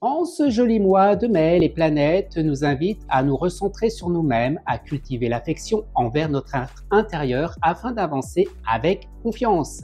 En ce joli mois de mai, les planètes nous invitent à nous recentrer sur nous-mêmes, à cultiver l'affection envers notre être intérieur afin d'avancer avec confiance.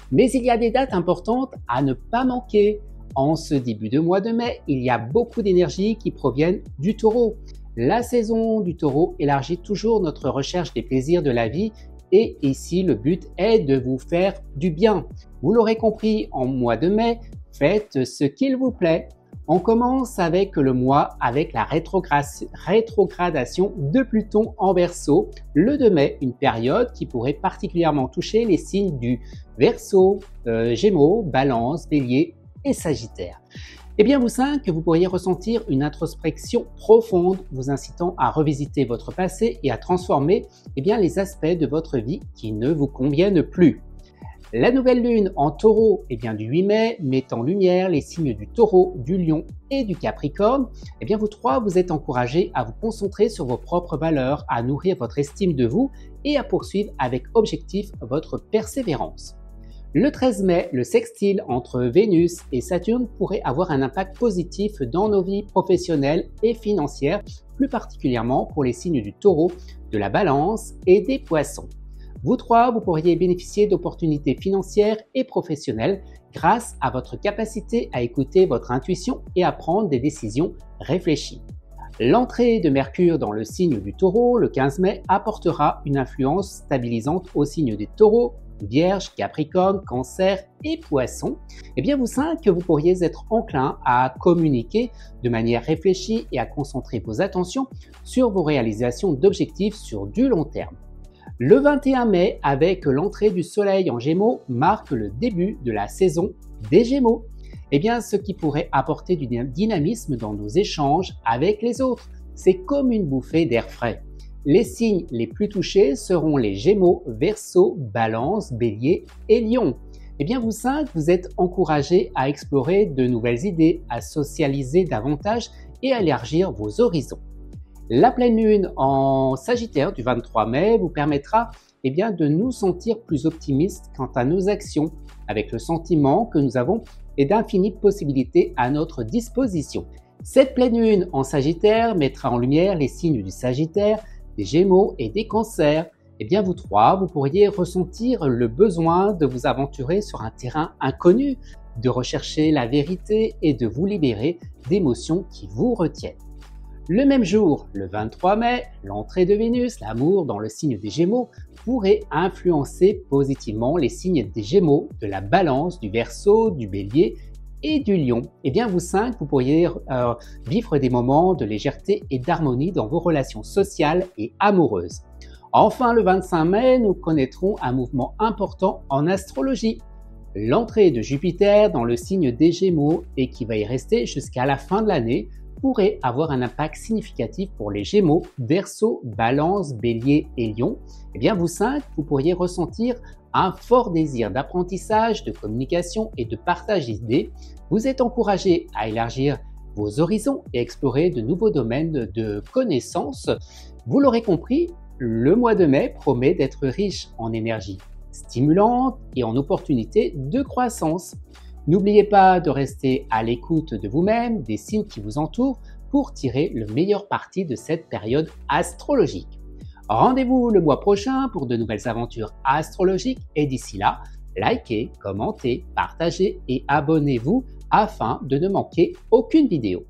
Mais il y a des dates importantes à ne pas manquer. En ce début de mois de mai, il y a beaucoup d'énergie qui proviennent du Taureau. La saison du Taureau élargit toujours notre recherche des plaisirs de la vie et ici le but est de vous faire du bien. Vous l'aurez compris, en mois de mai, faites ce qu'il vous plaît. On commence avec le mois avec la rétrogradation de Pluton en Verseau, le 2 mai, une période qui pourrait particulièrement toucher les signes du Verseau, Gémeaux, Balance, Bélier et Sagittaire. Eh bien, vous 5, vous pourriez ressentir une introspection profonde, vous incitant à revisiter votre passé et à transformer les aspects de votre vie qui ne vous conviennent plus. La nouvelle lune en Taureau du 8 mai met en lumière les signes du Taureau, du Lion et du Capricorne. Vous 3, vous êtes encouragés à vous concentrer sur vos propres valeurs, à nourrir votre estime de vous et à poursuivre avec objectif votre persévérance. Le 13 mai, le sextile entre Vénus et Saturne pourrait avoir un impact positif dans nos vies professionnelles et financières, plus particulièrement pour les signes du Taureau, de la Balance et des Poissons. Vous 3, vous pourriez bénéficier d'opportunités financières et professionnelles grâce à votre capacité à écouter votre intuition et à prendre des décisions réfléchies. L'entrée de Mercure dans le signe du Taureau, le 15 mai, apportera une influence stabilisante au signe des Taureaux, Vierge, Capricorne, Cancer et Poissons. Vous 5, vous pourriez être enclin à communiquer de manière réfléchie et à concentrer vos attentions sur vos réalisations d'objectifs sur du long terme. Le 21 mai, avec l'entrée du Soleil en Gémeaux, marque le début de la saison des Gémeaux. Ce qui pourrait apporter du dynamisme dans nos échanges avec les autres. C'est comme une bouffée d'air frais. Les signes les plus touchés seront les Gémeaux, Verseau, Balance, Bélier et Lion. Vous 5, vous êtes encouragés à explorer de nouvelles idées, à socialiser davantage et à élargir vos horizons. La pleine lune en Sagittaire du 23 mai vous permettra de nous sentir plus optimistes quant à nos actions, avec le sentiment que nous avons d'infinies possibilités à notre disposition. Cette pleine lune en Sagittaire mettra en lumière les signes du Sagittaire, des Gémeaux et des Cancers. Vous 3, vous pourriez ressentir le besoin de vous aventurer sur un terrain inconnu, de rechercher la vérité et de vous libérer d'émotions qui vous retiennent. Le même jour, le 23 mai, l'entrée de Vénus, l'amour dans le signe des Gémeaux, pourrait influencer positivement les signes des Gémeaux, de la Balance, du Verseau, du Bélier et du Lion. Vous 5, vous pourriez vivre des moments de légèreté et d'harmonie dans vos relations sociales et amoureuses. Enfin, le 25 mai, nous connaîtrons un mouvement important en astrologie. L'entrée de Jupiter dans le signe des Gémeaux et qui va y rester jusqu'à la fin de l'année pourrait avoir un impact significatif pour les Gémeaux, Verseau, Balance, Bélier et Lion. Vous 5, vous pourriez ressentir un fort désir d'apprentissage, de communication et de partage d'idées. Vous êtes encouragés à élargir vos horizons et explorer de nouveaux domaines de connaissances. Vous l'aurez compris, le mois de mai promet d'être riche en énergie stimulante et en opportunités de croissance. N'oubliez pas de rester à l'écoute de vous-même, des signes qui vous entourent, pour tirer le meilleur parti de cette période astrologique. Rendez-vous le mois prochain pour de nouvelles aventures astrologiques et d'ici là, likez, commentez, partagez et abonnez-vous afin de ne manquer aucune vidéo.